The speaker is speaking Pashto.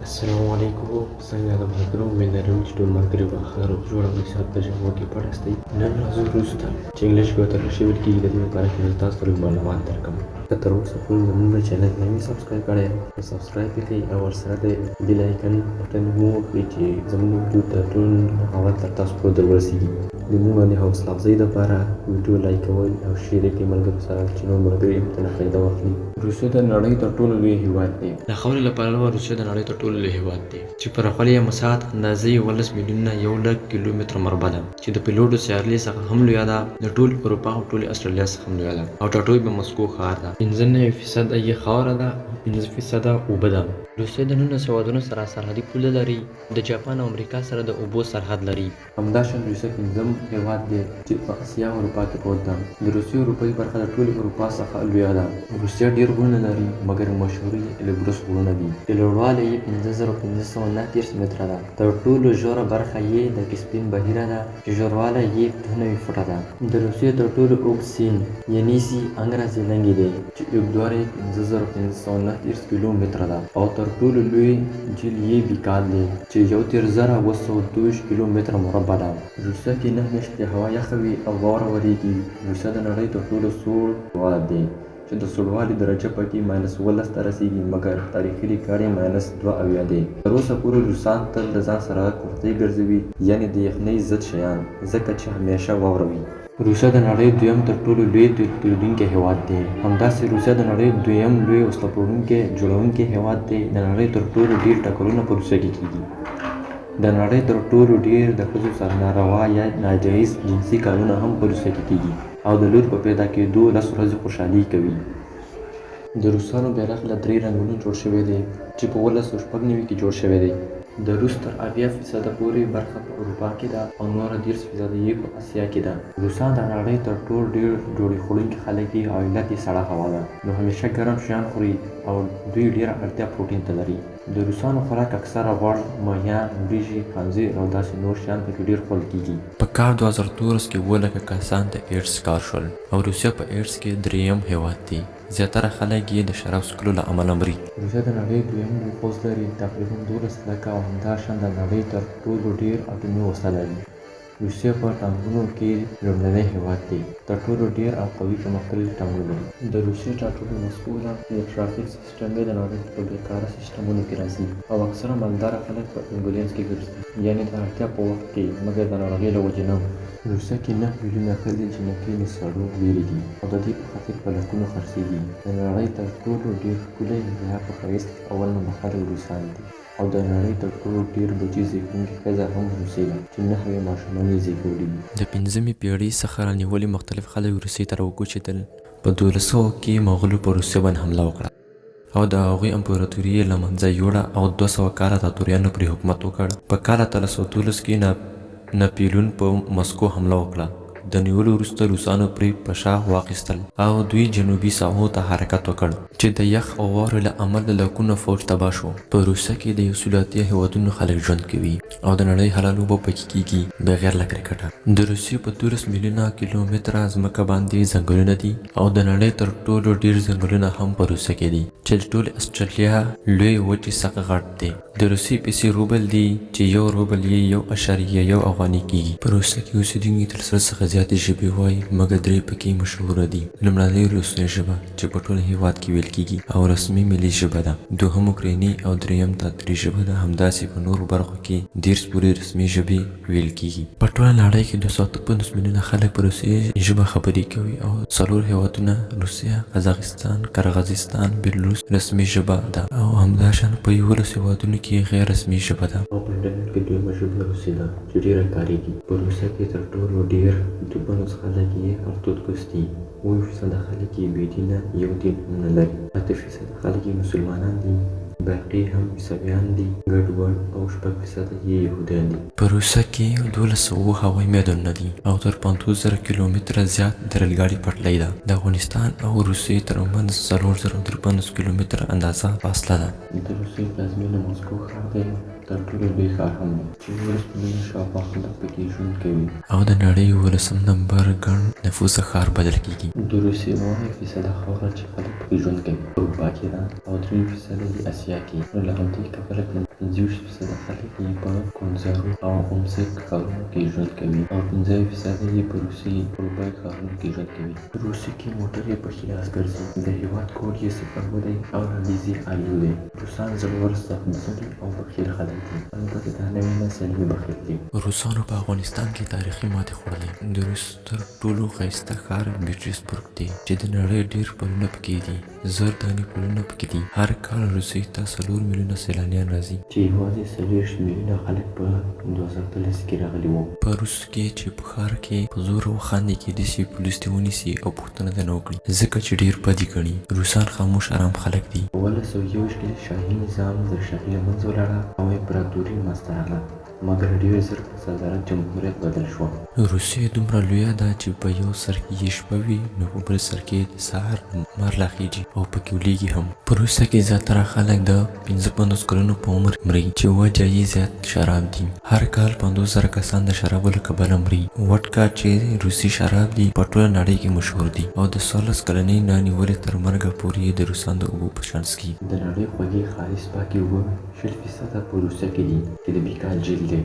السلام علیکم. څنګه د ملګرو وینرو چې ټول ملګري به ښه روغ جوړ او د صحت په جامو کې پړستی. نن راځو روس ته چې انګلیش کې ورته راشي ویل کېږي. د دې لپاره چې زه تاسو ته لږ معلومات درکړم. که تر اوسه پورې زموږ چینل نه وي سبسکرایب کړی نو سبسکرایب وکړئ او ورسره د بیل آیکن بټن مو وکړئ چې زموږ ویډیو ته ټول هغه تر تاسو پورې درورسېږي. د موږ باندې حوصله افزایي دپاره ویډیو لایک کوئ او شیر یې کړئ ملګرو سره چې نور ملګري هم ترې فایده واخلي. روسیه د نړۍ تر ټولو لوی هېواد دی. د خاورې له پلوه روسیه د نړۍ تر ټولو لوی هېواد دی چې پراخوالی یې مساحت اندازې 11 میلیونه 100,000 کیلومتره مربع ده چې د پیلوټو سیارلې څخه هم لویه ده، د ټول اروپا او ټولې استرالیا څخه هم لویه ده او ټاټوبی مسکو ښار ده. 95% یې خاوره ده او 15% اوبه ده. روسیه د 19 هېوادونو سره سرحدي پوله لري. د جاپان او امریکا سره د اوبو سرحد لري. همداشان روسیه 5م هېواد دی چې په اسیا او اروپا کې پروت ده. د روسیې اروپایي برخه د ټولې اروپا څخه لویه ده. روسیه ډېر غرونه لري مګر مشهور یې البروس غرونه دي چې لوړوالی یې 5539 متره ده. تر ټولو ژوره برخه یې د کسپین بحیره ده چې ژوروالی یې 92 فوټه ده. د روسیې تر ټولو اوږد سیند ینیسي انګرازیلنګي دی چې اوږدوالی یې 5529 کیلومتره ده او تر ټولو لوی جهیل یې بیکال دی چې 13,222 کیلومتره مربع ده. روسیه کې 9 میاشتې هوا یخه وي او واوره ورېږي. روسیه د نړۍ تر ټولو سوړ هېواد دی چې د سوړوالي درجه پکې -12 ته رسیږي مګر تاریخي ریکارډ یې -72 دی. تر اوسه پورې روسان تل د ځان سره کورتۍ ګرځوي یعنې د یخنۍ ضد شیان ځکه چې همیشه واوره وي. روسیه د نړۍ دویم تر ټولو لوی تیل تولیدونکی هېواد دی. همداسې روسیه د نړۍ دویم لوی وسله پلورونکی جوړونکی هېواد دی. د نړۍ تر ټولو ډېر ټکرونه په روسیه کې کېږي. د نړۍ تر ټولو ډېر د ښځو سره ناروا یا ناجایز جنسي کارونه هم په روسیه کې کېږي او د لور په پیدا کېدو 10 ورځې خوشحالي کوي. د روسانو بیرغ له 3 رنګونو جوړ شوی دی چې په 1996 کې جوړ شوی دی. د روس تر 80% پورې برخه په اروپا کې ده او نوره 30% یې په اسیا کې ده. روسان د نړۍ تر ټولو ډېر ډوډۍ خوړونکي خلک دي او علت یې سړه هوا ده نو همیشه ګرم شیان خوري او دوی ډېره اړتیا پروټین ته لري. د روسانو خوراک اکثره غوړ، ماهیان، وریژې، خنزیر او داسې نور شیان پکې ډېر خوړل کېږي. په کال 2013 کې 7 لکه کسان د ایډز ښکار شول او روسیه په ایډز کې 3م هېواد دی. زیاتره خلک یې د شراب څښلو له امله مري. روسیه د نړۍ دویم لوی پوځ لري تقریبا 12 لکه او همداشان د نړۍ تر ټولو ډېر اټومي وسله لري. روسیه په ټانکونو کې لومړنی هېواد دی. تر ټولو ډېر او قوي پرمختللي ټانکونه لري. د روسیې ټاټوبی مسکو ده. د ټرافیک سیسټم یې د نړۍ په بېکاره سیسټمونو کې راځي او اکثره مالداره خلک په امبولانس کې ګرځي یعنې د اړتیا په وخت کې مګر د ناروغۍ له وجې نه. روسیه کې 9 میلیونه ښځې جنکۍ له سړو لرې دي او د دې په خاطر په لکونو خرڅېږي. د نړۍ تر ټولو ډېر ښکلی یا په ښایست اول نمبر خلک روسان دي او د نړۍ تر ټولو ډېر بچي زېږوونکې ښځه هم روسیې ده چې 9 ماشومان یې زېږولي دي. د 5مې پېړۍ څخه رانیولي مختلف خلک روسیې ته راوکوچېدل. په 1200 کې مغولو په روسیه باندې حمله وکړه او د هغوی امپراتوري یې له منځه یوړه او 200 کاله تاتوریانو پرې حکومت وکړ. په کال 1312 کې ناپلیون په مسکو حمله وکړه. د نیولو وروسته روسانو پرې په شا واخیستل او دوی جنوبي ساحو ته حرکت وکړ چې د یخ او واورې له امله لکونه فوج تباه شو. په روسیه کې د 180 هېوادونو خلک ژوند کوي او د نړۍ حلال اوبه پکې کېږي بغیر له کرکټه. د روسیې په 12 میلیونه کیلومتره ځمکه باندې ځنګلونه دي او د نړۍ تر ټولو ډېر ځنګلونه هم په روسیه کې دي چې د ټول استرالیا لوی وچې څخه غټ دی. د روسیې پیسې روبل دي چې 1 روبل یې 1.1 افغانۍ کېږي. په روسیه کې اوسېدونکي تر 100 څخه زیاتې ژبې وایي مګر 3 پکې مشهوره دي. لومړنۍ روسۍ ژبه چې په ټول هېواد کې ویل کېږي او رسمي ملي ژبه ده. دوهم اوکرایني او دریم تاتري ژبه ده. همداسې په نورو برخو کې 30 پورې رسمي ژبې ویل کېږي. په ټوله نړۍ کې 250 میلیونه خلک په روسي ژبه خبرې کوي او 4 هېوادونه روسیه، قزاقستان، قرغیزستان، بیلاروس رسمي ژبه ده او همداشان په 11 هېوادونو کې غیر رسمي ژبه ده. او په انټرنیټ کې دویمه ژبه روسي ده چې ډېره کارېږي. په روسیه کې تر ټولو ډېر 2 خلک یې ارتودوکس دي. 9% خلک یې بېدینه یو دین هم نه لري. 8% خلک یې مسلمانان دي. باقي هم عیسویان دي ګډوډ او 6% یې یهودیان دي. په روسیه کې 1200 هوایي میدانونه دي او تر 50,000 کیلومتره زیات د ریلګاډي پټلۍ ده. د افغانستان او روسیې ترمنځ 4053 کیلومتره اندازه فاصله ده. د روسیې پلازمینه مسکو ښار دی تر ټولو لوی ښار هم دی چې 11 میلیونه شاوخوا خلک پکې ژوند کوي او د نړۍ 11م نمبر ګڼ نفوسه ښار بلل کېږي. د روسیې 9% خاوره چې خلک پکې ژوند کوي په اروپا کې ده او 3% یې اسیا کې. نو له همدې کبله 15% خلک یې په کنزرو او اومسک ښارونو کې ژوند کوي او 15% یې په روسي اروپایي ښارونو کې ژوند کوي. روسي کې موټر یې په خلاص ګرځي. د هېواد کوډ یې 0 دی او لویدیځي آیو دی. روسان زړور، سخت‌زړي او بخیل خلک دي. البته دا نوی نسل یې بخیل دی. روسانو په افغانستان کې تاریخي ماتې خوړلې. د روس تر ټولو ښایسته ښار پیټرزبورګ دی چې د نړۍ ډېر پلونه پکې دي. زر دانې پلونه پکې دي. هر کال روسیې ته 4 میلیونه سیلانیان راځي چې یوازې 40 میلیونه خلک په 2013 کې راغلي وو. په روس کې چې په ښار کې په زور وخاندې کېدای شي پولیس دې ونیسي او پوښتنه دې نه وکړي ځکه چې ډېر بدي ګڼي. روسان خاموش ارام خلک دي. په 1921 کې شاهي نظام د شاهي له منځه ولاړه او امپراتوري منځته راغله، مګر ډېر ژر په صدارت جمهوریت بدل شوه. روسیه دومره لویه ده چې په یو سر کې یې شپه وي نو په بل سر کې د سهار لمر راخیږي او پکې ولیږي هم. په روسیه کې زیاتره خلک د 55 کلونو په عمر مري چې وجه یې زیات شراب دي. هر کال 50,000 کسان د شرابو له کبله مري. وډکا چې روسي شراب دي په ټوله نړۍ کې مشهور دي او د 14 کلنۍ نه نیولې تر مرګه پورې یې د روسانو د اوبو په شان څښي. د نړۍ خوږې خالص پاکې اوبه 20% په روسیه کې دي چې د بیکال جهیل دی.